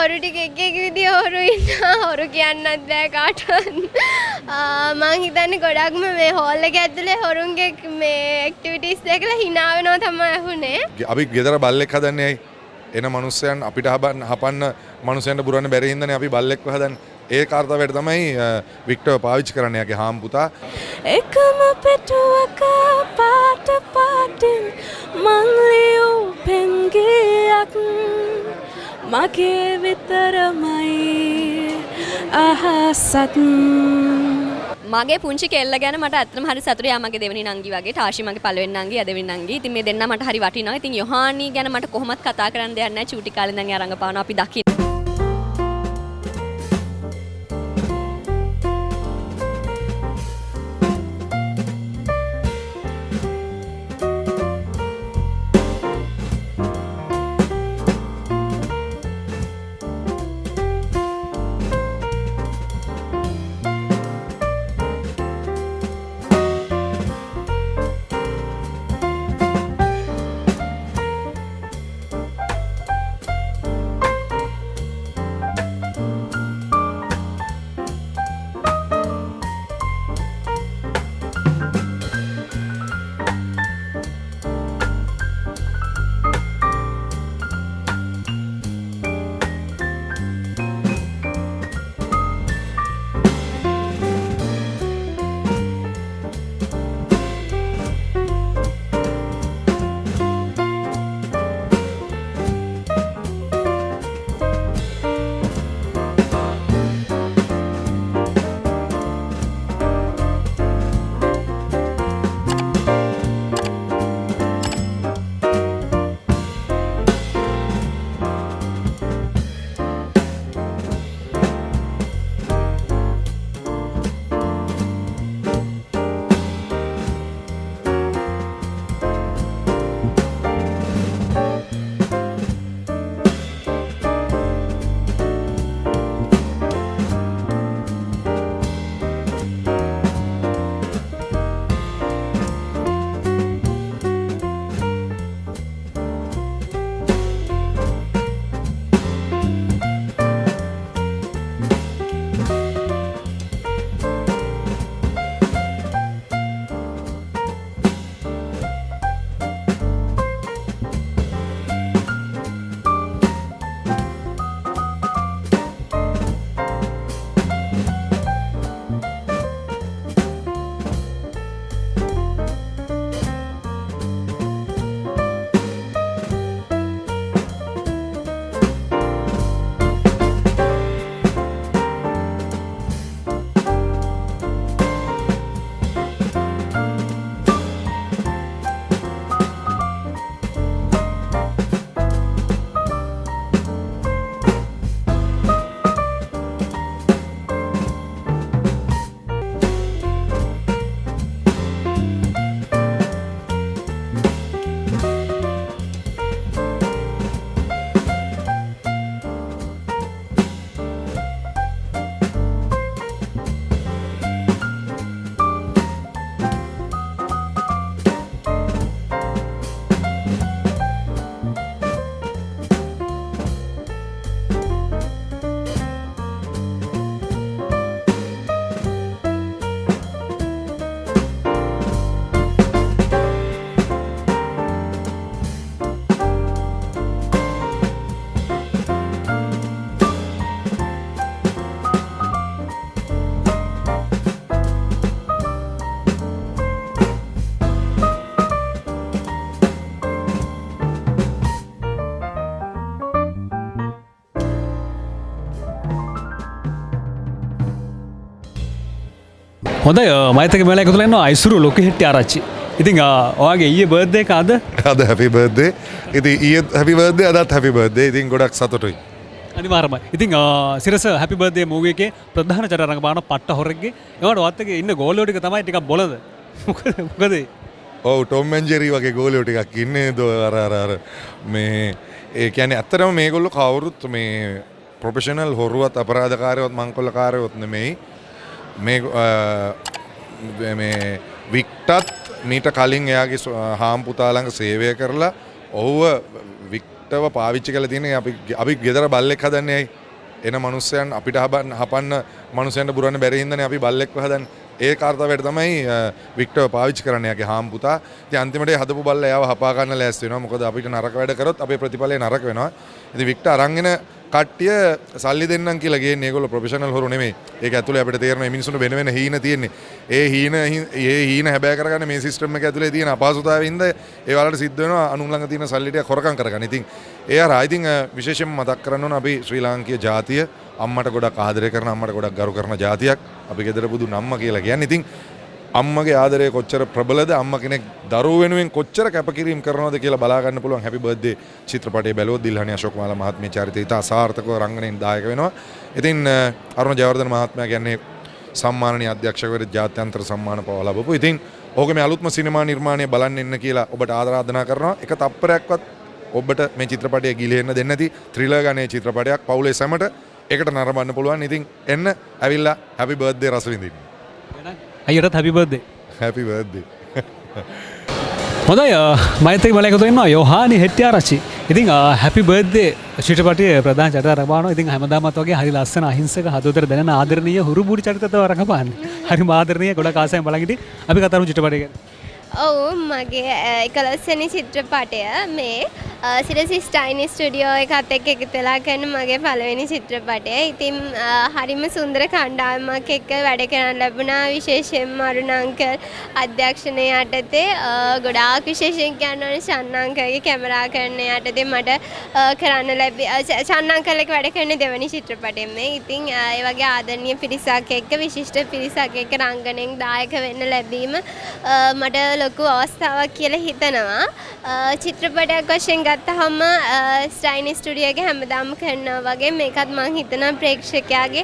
හොරු ටික එක එක විදිය හොරු ඉන්නවා. හොරු කියන්නත් බෑ කාටවත්. මං හිතන්නේ ගොඩක්ම මේ හෝල් එක ඇතුලේ හොරුන්ගේ මේ ඇක්ටිවිටීස් දැකලා hina වෙනවා තමයි අහුනේ. අපි ගෙදර බල්ලෙක් හදන්නේ ඇයි? එන මිනිස්සයන් අපිට හපන්න මිනිස්සයන්ට පුරන්න බැරි හින්දානේ අපි බල්ලෙක්ව හදන්නේ. ඒ කාර්යයට තමයි වික්ටර් පාවිච්චි කරන්නේ යාගේ හාම් පුතා. එකම පෙටුවක පාට පාටින් මං ලියූ පෙන්ගියක් මගේ විතරමයි අහසත්. මගේ පුංචි කෙල්ල ගැන මට ඇත්තටම හරි සතුටුයි. යා මගේ දෙවෙනි නංගි වගේ. තාෂි මගේ පළවෙනි නංගි, යා දෙවෙනි නංගි. ඉතින් මේ දෙන්නා මට හරි වටිනවා. ඉතින් යොහානි ගැන මට කොහොමත් කතා කරන්න දෙයක් නැහැ. චූටි කාලේ ඉඳන් එයා රඟපානවා අපි දකින්න. හොඳයි මයිතක මෙල එකතු වෙනවා අයිසුරු ලොකු හෙට්ටි ආරච්චි. ඉතින් ඔයාගේ ඊයේ බර්ත්ඩේ එක අද හැපි බර්ත්ඩේ. ඉතින් ඊයේ හැපි බර්ත්ඩේ අදත් හැපි බර්ත්ඩේ. ඉතින් ගොඩක් සතුටුයි. අනිවාර්යයෙන්ම. ඉතින් සිරස හැපි බර්ත්ඩේ මූවි එකේ ප්‍රධාන චරිත රංගපාන පට්ට හොරෙක්ගේ ඒවට වත් එකේ ඉන්න ගෝලියෝ ටික තමයි ටිකක් බොළඳ. මොකද ඔව් ටොම් ඇන්ඩ් ජෙරි වගේ ගෝලියෝ ටිකක් ඉන්නේ අර මේ ඒ කියන්නේ ඇත්තටම මේගොල්ලෝ කවුරුත් මේ ප්‍රොෆෙෂනල් හොරුවත් අපරාධකාරයවත් මංකොල්ලකාරයවත් නෙමෙයි. මේ වික්ටත් මීට කලින් එයාගේ හාම් පුතා ළඟ සේවය කරලා ඔහුව වික්ට වික්ටර්ව පාවිච්චි කරලා තියෙන්නේ අපි ගෙදර බල්ලෙක් හදන්නේ ඇයි? එන මිනිස්සයන් අපිට හපන්න මිනිස්සයන්ට බුරන්න බැරි හින්දානේ අපි බල්ලෙක්ව හදන්නේ. ඒ කාර්යයට තමයි වික්ටර්ව පාවිච්චි කරන්නේ යාගේ හාම් පුතා. ඉතින් අන්තිමට හදපු බල්ලා එයාව හපා ගන්න ලෑස්ති වෙනවා. මොකද අපිට නරක වැඩ කරොත් අපේ ප්‍රතිඵලය නරක වෙනවා. ඉතින් වික්ටර් අරන් එන කට්ටිය සල්ලි දෙන්නම් කියලා ගේන්නේ. ඒගොල්ලෝ ප්‍රොෆෙෂනල් හොරු නෙමෙයි. ඒක ඇතුලේ අපිට තේරෙනවා මේ මිනිස්සුන්ට වෙන වෙන හීන තියෙන්නේ. ඒ හීන හැබෑ කරගන්න මේ සිස්ටම් එක ඇතුලේ තියෙන අපහසුතාවයින්ද ඒ වලට සිද්ධ වෙනවා අනුන් ළඟ තියෙන සල්ලි ටික හොරකම් කරගන්න. ඉතින් ඒ අර I think විශේෂයෙන්ම මතක් කරන්න ඕන අපි ශ්‍රී ලාංකීය ජාතිය අම්මට ගොඩක් ආදරය කරන අම්මට ගොඩක් ගරු කරන ජාතියක්. අපි ගෙදර බුදු නම්ම කියලා කියන්නේ. ඉතින් අම්මගේ ආදරය කොච්චර ප්‍රබලද අම්ම කෙනෙක් දරුවෝ වෙනුවෙන් කොච්චර කැපකිරීම කරනවද කියලා බලා ගන්න පුළුවන් හැපි බර්ත්ඩේ චිත්‍රපටයේ බැලුවොත් දිල්හානි අශෝකමාලා මහත්මිය චරිතය ඉතා සාර්ථකව රංගනයෙන් දායක වෙනවා. ඉතින් අරුණ ජයවර්ධන මහත්මයා කියන්නේ සම්මානනීය අධ්‍යක්ෂකවරු ජාත්‍යන්තර සම්මාන පවා ලැබපු. ඉතින් ඕකේ මේ අලුත්ම සිනමා නිර්මාණය බලන්න එන්න කියලා ඔබට ආරාධනා කරනවා. එක තප්පරයක්වත් ඔබට මේ චිත්‍රපටය ගිලිහෙන්න දෙන්නේ නැති ත්‍රිලර් ගණයේ චිත්‍රපටයක් පවුලේ සැමට ඒකට නරඹන්න පුළුවන්. ඉතින් එන්න ඇවිල්ලා හැපි බර්ත්ඩේ රස විඳින්න. අයියටත් හැපි බර්ත්ඩේ. හැපි බර්ත්ඩේ. හොඳයි මෛත්‍රී බලයකතු වෙනවා යෝහානි හෙට්ටිආරච්චි. ඉතින් හැපි බර්ත්ඩේ චිත්‍රපටයේ ප්‍රධාන චරිතය රඟපානවා. ඉතින් හැමදාමත් වගේ හරි ලස්සන අහිංසක හදවතට දැනෙන ආදරණීය හුරුබුරු චරිතය රඟපාන්නේ. හරිම ආදරණීය ගොඩක් ආසයෙන් බලන් ඉතින් අපි කතා කරමු චිත්‍රපටය ගැන. ඔව් මගේ 11 වෙනි චිත්‍රපටය මේ සිරසි ස්ටයින් ස්ටුඩියෝ එකත් එක්ක එකතු වෙලා කරන මගේ පළවෙනි චිත්‍රපටය. ඉතින් හරිම සුන්දර කණ්ඩායමක් එක්ක වැඩ කරන්න ලැබුණා. විශේෂයෙන්ම අරුණ අංකල් අධ්‍යක්ෂණය යටතේ ගොඩාක් විශේෂයෙන් කියන්න ඕනේ ෂන්නංකල්ගේ කැමරාකරණය යටතේ මට කරන්න ෂන්නංකල් එක්ක වැඩ කරන දෙවෙනි චිත්‍රපටය මේ. ඉතින් ඒ වගේ ආදරණීය පිරිසක් එක්ක විශිෂ්ට පිරිසක් එක්ක රංගනයෙන් දායක වෙන්න ලැබීම මට ලොකු අවස්ථාවක් කියලා හිතනවා. චිත්‍රපටයක් වශයෙන් ගත්තහම ස්ටයින් ස්ටුඩියෝ එකේ හැමදාම කරනවා වගේ මේකත් මම හිතනවා ප්‍රේක්ෂකයාගේ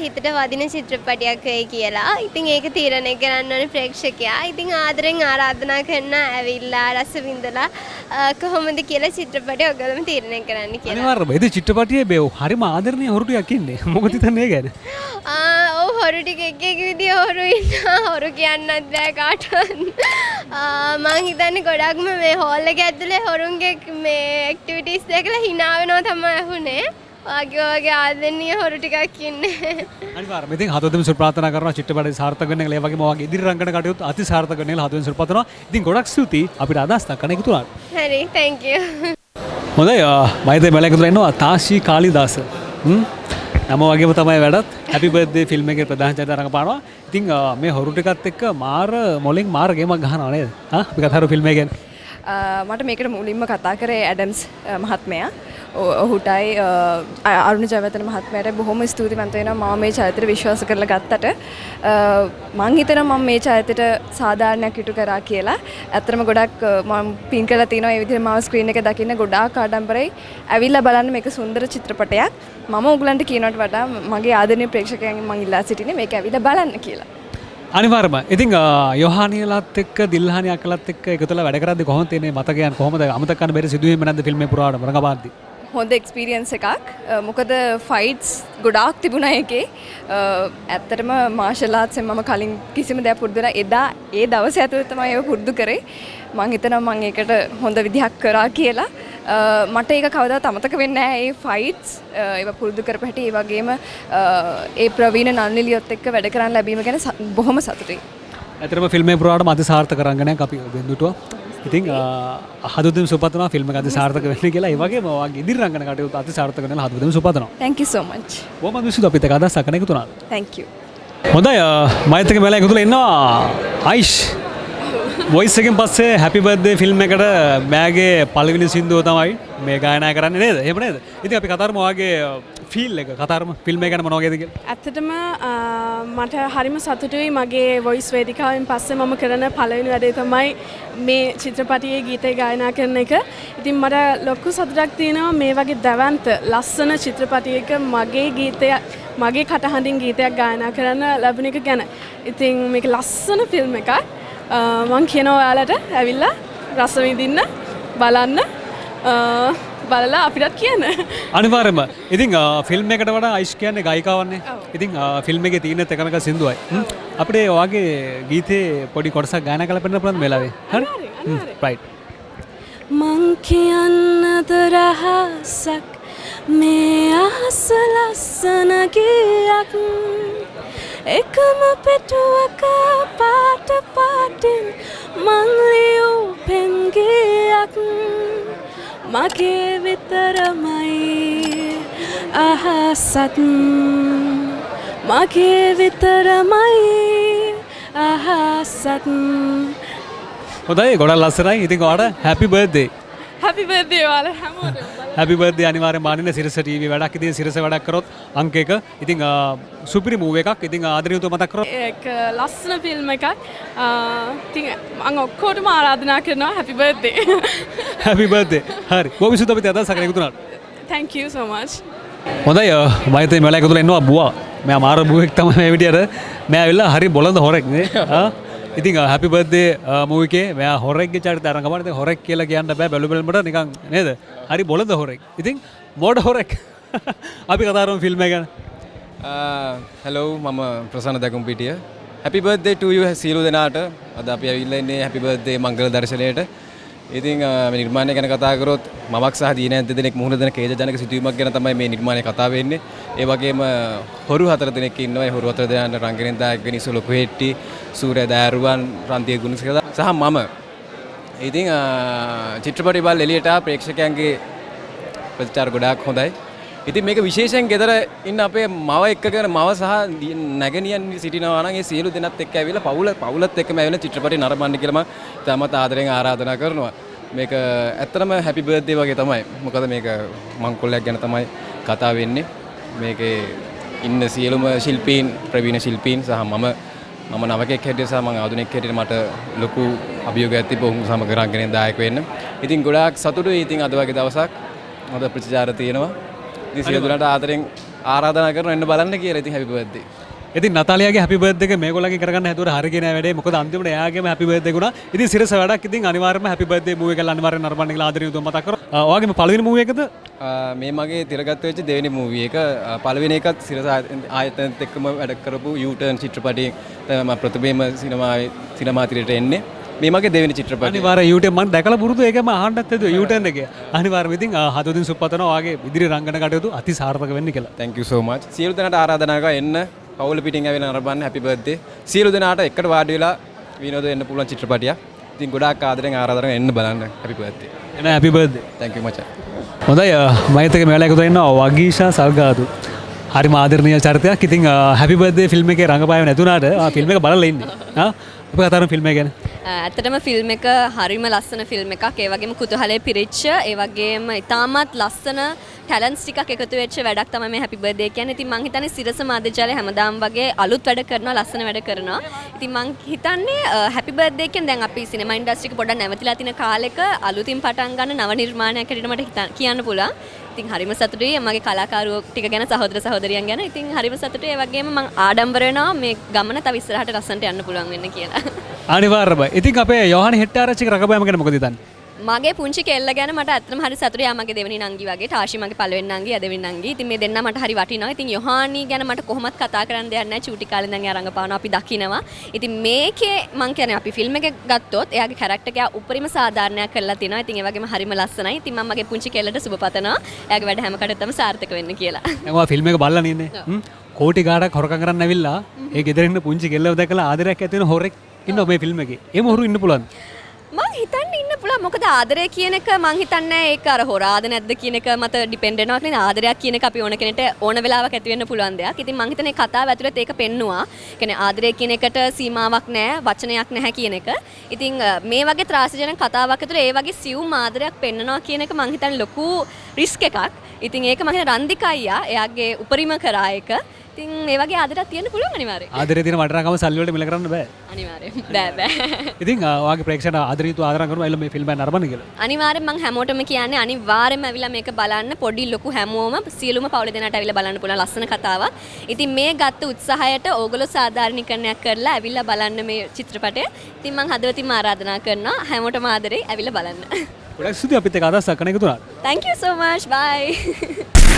හිතට වදින චිත්‍රපටයක් වෙයි කියලා. ඉතින් ඒක තීරණය කරන්න ඕනේ ප්‍රේක්ෂකයා. ඉතින් ආදරෙන් ආරාධනා කරන ඇවිල්ලා රස විඳලා කොහොමද කියලා චිත්‍රපටය ඔයගොල්ලෝම තීරණය කරන්න කියලා. අනිවාර්යයෙන්ම ඒ චිත්‍රපටයේ බේ හරිම ආදරණීය හොරු ටිකක් ඉන්නේ. මොකද හිතන්නේ ගැන? ඔව් හොරු ටික එක විදිය හොරු ඉන්නවා. හොරු කියන්නත් බෑ කාටවත්. මම හිතන්නේ ගොඩක්ම මේ හෝල් එක ඇතුලේ හොරුන්ගේ මේ ඇක්ටිවිටීස් දැකලා hina වෙනවා තමයි අහුනේ. වගේ ආදරණීය හොරු ටිකක් ඉන්නේ. අනිවාර්යයෙන්ම ඉතින් හදවතින් සුබ ප්‍රාර්ථනා කරනවා චිත්‍රපටය සාර්ථක වෙන්න කියලා. ඒ වගේම ඔයගේ ඉදිරි රංගන කටයුතු අති සාර්ථක වෙන්න කියලා හදවතින් සුබ ප්‍රාර්ථනා. ඉතින් ගොඩක් ස්තුතියි අපිට අදහස් දක්වන්න එකතු වුණාට. හරි thank you. හොඳයි මෛත්‍රී බලයකතු ඉන්නවා තාෂී කාලිදාස. නම වගේම තමයි වැඩත් හැපි බර්ත්ඩේ ෆිල්ම් එකේ ප්‍රධාන චරිතය රඟපානවා. ඉතින් මේ හොරු ටිකත් එක්ක මාර මොලෙන් මාර ගේමක් ගහනවා නේද? අපි කතා කරමු ෆිල්ම් එක ගැන. මට මේකට මුලින්ම කතා කරේ ඇඩම්ස් මහත්මයා. ඔහුටයි අරුණ ජයවර්ධන මහත්මයාට බොහොම ස්තුතිවන්ත වෙනවා මම මේ චරිතයට විශ්වාස කරලා ගත්තට. මං හිතනවා මම මේ චරිතයට සාධාරණයක් ඉටු කරා කියලා. ඇත්තටම ගොඩක් මම පින් කරලා තිනවා මේ විදිහට මාව ස්ක්‍රීන් එකේ දකින්න ගොඩාක් ආඩම්බරයි. ඇවිල්ලා බලන්න මේක සුන්දර චිත්‍රපටයක්. මම උගලන්ට කියනවට වඩා මගේ ආදරණීය ප්‍රේක්ෂකයන්ගෙන් මං ඉල්ලා සිටින්නේ මේක ඇවිල්ලා බලන්න කියලා. අනිවාර්යයෙන්ම. ඉතින් යෝහානියලත් එක්ක දිල්හානි අකලත් එක්ක එකතුලා වැඩ කරද්දී කොහොමද තියෙන්නේ මතකයන් කොහොමද අමතක කරන්න බැරි සිදුවීම් නැද්ද ෆිල්ම් එක පුරාවට රඟපාද්දී? හොඳ එක්ස්පීරියන්ස් එකක්. මොකද ෆයිට්ස් ගොඩාක් තිබුණා එකේ. ඇත්තටම මාෂල් ආර්ට්ස් මම කලින් කිසිම දෙයක් පුරුදු කරා එදා ඒ දවසේ ඇතුළත තමයි ඒක පුරුදු කරේ. මම හිතනවා මම ඒකට හොඳ විදිහක් කරා කියලා. මට ඒක කවදාවත් අමතක වෙන්නේ නැහැ. ඒ ෆයිට්ස් ඒව පුරුදු කරපු හැටි ඒ වගේම ඒ ප්‍රවීණ නන්ලිලියොත් එක්ක වැඩ කරන්න ලැබීම ගැන බොහොම සතුටුයි. ඇත්තටම ෆිල්ම් එක පුරාවටම අති සාර්ථක රංගනයක් අපි දෙන්නුටුවා. ඉතින් හදවතින් සුබ පතනවා ෆිල්ම් එක අති සාර්ථක වෙන්න කියලා. ඒ වගේම ඔයගේ ඉදිරි රංගන කටයුතු අති සාර්ථක වෙන්න හදවතින් සුබ පතනවා. Thank you so much. බොහොම මිනිස්සු අපිට අදහස් අකන එකතු වුණා. Thank you. හොඳයි මෛත්‍රී මෙලා එකතුලා ඉන්නවා ආයිෂ්. වොයිස් එකෙන් පස්සේ හැපි බර්ත්ඩේ ෆිල්ම් එකට මෑගේ පළවෙනි සින්දුව තමයි මේ ගායනා කරන්නේ නේද? එහෙම නේද? ඉතින් අපි කතා කරමු ඔයගේ ෆීල් එක කතා කරමු ෆිල්ම් එක ගැන මොන වගේද කියලා. ඇත්තටම මට හරිම සතුටුයි මගේ වොයිස් වේදිකාවෙන් පස්සේ මම කරන පළවෙනි වැඩේ තමයි මේ චිත්‍රපටයේ ගීතය ගායනා කරන එක. ඉතින් මට ලොකු සතුටක් තියෙනවා මේ වගේ දැවන්ත ලස්සන චිත්‍රපටයක මගේ ගීතයක් මගේ කටහඬින් ගීතයක් ගායනා කරන්න ලැබුණ එක ගැන. ඉතින් මේක ලස්සන ෆිල්ම් එකක්. මං කියනවා ඔයාලට ඇවිල්ලා රස විඳින්න බලන්න බලලා අපිටත් කියන්න. අනිවාර්යයෙන්ම. ඉතින් ෆිල්ම් එකට වඩා අයිෂ් කියන්නේ ගායිකාවන්නේ. ඉතින් ෆිල්ම් එකේ තියෙන එකම එක සින්දුවයි. අපිට ඔයාගේ ගීතේ පොඩි කොටසක් ගායනා කරලා පෙන්නන්න පුළුවන් මේ වෙලාවේ. හරි? රයිට්. මං කියන්නද රහසක් මේ අහස ලස්සන ගීයක් එකම පෙටුවක පාට පාටින් මං ලියූ පෙන්ගීයක් මගේ විතරමයි අහසත් මගේ විතරමයි අහසත් හොඳයි ගොඩක් ලස්සනයි. ඉතින් ඔයාලට හැපි බර්ත්ඩේ. හැපි බර්ත්ඩේ ඔයාලා හැමෝටම. හැපි බර්ත්ඩේ අනිවාර්යෙන් මානින්න සිරස ටීවී වැඩක්. ඉතින් සිරස වැඩක් කරොත් අංක 1. ඉතින් සුපිරි මූව් එකක්. ඉතින් ආදරණීයව මතක් කරොත් ඒක ලස්සන ෆිල්ම් එකක්. ඉතින් මම ඔක්කොටම ආරාධනා කරනවා හැපි බර්ත්ඩේ. හැපි බර්ත්ඩේ. හරි. බොහොම සුදු අපිට අදහසක් එකතු වුණාට. thank you so much. හොඳයි මම හිතේ මෙලා එකතු වෙලා ඉන්නවා බුවා. මම මාර බුවෙක් තමයි මේ විදියට. මම ඇවිල්ලා හරි බොළඳ හොරෙක් නේ. ඉතින් හැපි බර්ත්ඩේ මූවි එකේ මම හොරෙක්ගේ චරිතය අරන් ගමන්. ඉතින් හොරෙක් කියලා කියන්න බෑ බැලු බැලමුට නිකන් නේද? හරි බොළඳ හොරෙක්. ඉතින් මෝඩ හොරෙක්. අපි කතා කරමු ෆිල්ම් එක ගැන. hello මම ප්‍රසන්න දකුම්පිටිය. happy birthday to you සියලු දෙනාට. අද අපි ඇවිල්ලා ඉන්නේ happy birthday මංගල දර්ශනයට. ඉතින් මේ නිර්මාණය ගැන කතා කරොත් මමක් සහ දීනයන් දෙදෙනෙක් මුහුණ දෙන ඛේදජනක සිදුවීමක් ගැන තමයි මේ නිර්මාණය කතා වෙන්නේ. ඒ වගේම හොරු 4 දෙනෙක් ඉන්නවා. ඒ හොරු 4 දෙනාට රංගනෙන් දායක වෙනිසු ලොකු හෙට්ටි, සූර්ය දෑරුවන්, රන්තිය ගුණසේකර සහ මම. ඉතින් චිත්‍රපටය බලලා එළියට ප්‍රේක්ෂකයන්ගේ ප්‍රතිචාර ගොඩාක් හොඳයි. ඉතින් මේක විශේෂයෙන් ගෙදර ඉන්න අපේ මව එක්කගෙන මව සහ නැගණියන් සිටිනවා නම් ඒ සියලු දෙනාත් එක්ක ඇවිල්ලා පවුලත් එක්කම ඇවිල්ලා චිත්‍රපටය නරඹන්න කියලා මම තමත් ආදරෙන් ආරාධනා කරනවා. මේක ඇත්තටම හැපි බර්ත්ඩේ වගේ තමයි. මොකද මේක මංකොල්ලයක් ගැන තමයි කතා වෙන්නේ. මේකේ ඉන්න සියලුම ශිල්පීන්, ප්‍රවීණ ශිල්පීන් සහ මම නවකෙක් හැටියට සහ මම ආධුනික හැටියට මට ලොකු අභියෝගයක් තිබ්බා ඔවුන් සමග රංගනයෙන් දායක වෙන්න. ඉතින් ගොඩාක් සතුටුයි. ඉතින් අද වගේ දවසක් හොඳ ප්‍රතිචාර තියෙනවා. ඉතින් සියලු දෙනාට ආදරෙන් ආරාධනා කරනවා එන්න බලන්න කියලා. ඉතින් හැපි බර්ත්ඩේ. ඉතින් නතාලියාගේ හැපි බර්ත්ඩේ එක මේගොල්ලන්ගේ කරගන්න හැදුවට හරියන්නේ නැහැ වැඩේ. මොකද අන්තිමට එයාගේම හැපි බර්ත්ඩේ ගුණා. ඉතින් සිරස වැඩක්. ඉතින් අනිවාර්යයෙන්ම හැපි බර්ත්ඩේ මූවි එක අනිවාර්යෙන් නරඹන්න කියලා ආදරණීයව මතක් කරා. ඔයාගේම පළවෙනි මූවි එකද? මේ මගේ තිරගත වෙච්ච දෙවෙනි මූවි එක. පළවෙනි එකත් සිරස ආයතනත් එක්කම වැඩ කරපු U-turn චිත්‍රපටයෙන් තමයි මම ප්‍රථමයෙන්ම සිනමා තිරයට එන්නේ. මේ මගේ දෙවෙනි චිත්‍රපටය. අනිවාර්යෙන් U-turn මම දැකලා පුරුදු ඒකම අහන්නත් හදුවා U-turn එකේ. අනිවාර්යයෙන්ම ඉතින් හදවතින් සුප්පතනවා ඔයාගේ ඉදිරි රංගන කටයුතු අති සාර්ථක වෙන්න කියලා. thank you so much. සියලු දෙනාට ආරාධනා කරා එන්න. පවුල පිටින් ඇවිල්ලා නරඹන්න හැපි බර්ත්ඩේ. සියලු දෙනාට එකට වාඩි වෙලා විනෝද වෙන්න පුළුවන් චිත්‍රපටයක්. ඉතින් ගොඩාක් ආදරෙන් ආරාධනා එන්න බලන්න හැපි බර්ත්ඩේ. එන හැපි බර්ත්ඩේ. thank you මචං. හොඳයි මම හිතේ මෙලා එකතු වෙනවා වගීෂා සල්ගාදු. හරිම ආදරණීය චරිතයක්. ඉතින් හැපි බර්ත්ඩේ ෆිල්ම් එකේ රංගපෑම නැතුණාට ෆිල්ම් එක බලලා ඉන්නේ. අපි කතා කරමු ෆිල්ම් එක ගැන. ඇත්තටම ෆිල්ම් එක හරිම ලස්සන ෆිල්ම් එකක්. ඒ වගේම කුතුහලයේ පිරිච්ච, ඒ වගේම ඉතාමත් ලස්සන ටැලන්ට්ස් ටිකක් එකතු වෙච්ච වැඩක් තමයි මේ හැපි බර්ත්ඩේ කියන්නේ. ඉතින් මං හිතන්නේ සිරස මාධ්‍යජාලය හැමදාම වගේ අලුත් වැඩ කරනවා, ලස්සන වැඩ කරනවා. ඉතින් මං හිතන්නේ හැපි බර්ත්ඩේ කියන්නේ දැන් අපි සිනමා ඉන්ඩස්ට්‍රි එක පොඩ්ඩක් නැවතිලා තියෙන කාලෙක අලුතින් පටන් ගන්න නව නිර්මාණයක් හැටියට මට කියන්න පුළුවන්. ඉතින් හරිම සතුටුයි මගේ කලාකාරයෝ ටික ගැන, සහෝදර සහෝදරියන් ගැන. ඉතින් හරිම සතුටුයි. ඒ වගේම මං ආඩම්බර වෙනවා මේ ගමන තව ඉස්සරහට ලස්සනට යන්න පුළුවන් වෙන්න කියලා. අනිවාර්යයෙන්ම. ඉතින් අපේ යෝහානි හෙට්ටාරච්චිගේ රඟපෑම ගැන මොකද හිතන්නේ? මගේ පුංචි කෙල්ල ගැන මට ඇත්තටම හරි සතුටුයි. යා මගේ දෙවෙනි නංගි වගේ, ටාෂි මගේ පළවෙනි නංගි, යා දෙවෙනි නංගි. ඉතින් මේ දෙන්නා මට හරි වටිනවා. ඉතින් යොහානි ගැන මට කොහොමත් කතා කරන්න දෙයක් නැහැ. චූටි කාලේ ඉඳන් එයා රඟපානවා අපි දකිනවා. ඉතින් මේකේ මං කියන්නේ අපි ෆිල්ම් එක ගත්තොත් එයාගේ කැරක්ටර් එක උපරිම සාධාරණයක් කරලා තිනවා. ඉතින් ඒ වගේම හරිම ලස්සනයි. ඉතින් මම මගේ පුංචි කෙල්ලට සුබ පතනවා. එයාගේ වැඩ හැම කටයුත්තම සාර්ථක වෙන්න කියලා. දැන් ඔයා ෆිල්ම් එක බලලා නෙන්නේ. කෝටි ගාණක් හොරකම් කරන්න ඇවිල්ලා ඒ ගෙදර ඉන්න පුංචි කෙල්ලව දැකලා ආදරයක් ඇති වෙන හොරෙක් ඉන්නවා මේ ෆිල්ම් එකේ. එහෙම හොරු ඉන්න පුළුවන්. මං හිතන්නේ ඉන්න පුළුවන්. මොකද ආදරය කියන එක මං හිතන්නේ ඒක අර හොරාද නැද්ද කියන එක මත ඩිපෙන්ඩ් වෙනවා. කියන්නේ ආදරයක් කියන එක අපි ඕන කෙනෙක්ට ඕන වෙලාවක ඇති වෙන්න පුළුවන් දෙයක්. ඉතින් මං හිතන්නේ කතාව ඇතුළත ඒක පෙන්නවා. කියන්නේ ආදරය කියන එකට සීමාවක් නැහැ, වචනයක් නැහැ කියන එක. ඉතින් මේ වගේ ත්‍රාසජනක කතාවක් ඇතුළේ ඒ වගේ සියුම් ආදරයක් පෙන්නනවා කියන එක මං හිතන්නේ ලොකු රිස්ක් එකක්. ඉතින් ඒක මම හිතන්නේ රන්දිකා අයියා එයාගේ උපරිම කරා එක. ඉතින් ඒ වගේ ආදරයක් තියෙන්න පුළුවන් අනිවාර්යයෙන්. ආදරේ තියෙන වටිනාකම සල්ලි වලට මිල කරන්න බෑ. අනිවාර්යයෙන්. බෑ. ඉතින් ඔයාගේ ප්‍රේක්ෂකයන්ට ආදරයතු ආදරම් කරනවා එළ මේ ෆිල්ම් එක නරඹන්න කියලා. අනිවාර්යෙන් මම හැමෝටම කියන්නේ අනිවාර්යෙන්ම ඇවිල්ලා මේක බලන්න. පොඩි ලොකු හැමෝම සියලුම පවුල දෙනාට ඇවිල්ලා බලන්න පුළුවන් ලස්සන කතාවක්. ඉතින් මේ ගත්ත උත්සාහයට ඕගොල්ලෝ සාධාරණීකරණයක් කරලා ඇවිල්ලා බලන්න මේ චිත්‍රපටය. ඉතින් මම හදවතින්ම ආරාධනා කරනවා හැමෝටම ආදරේ ඇවිල්ලා බලන්න. ගොඩක් ස්තුතියි අපිත් එක්ක අදහස් අක්කන එකතු වුණාට. Thank you so much. Bye.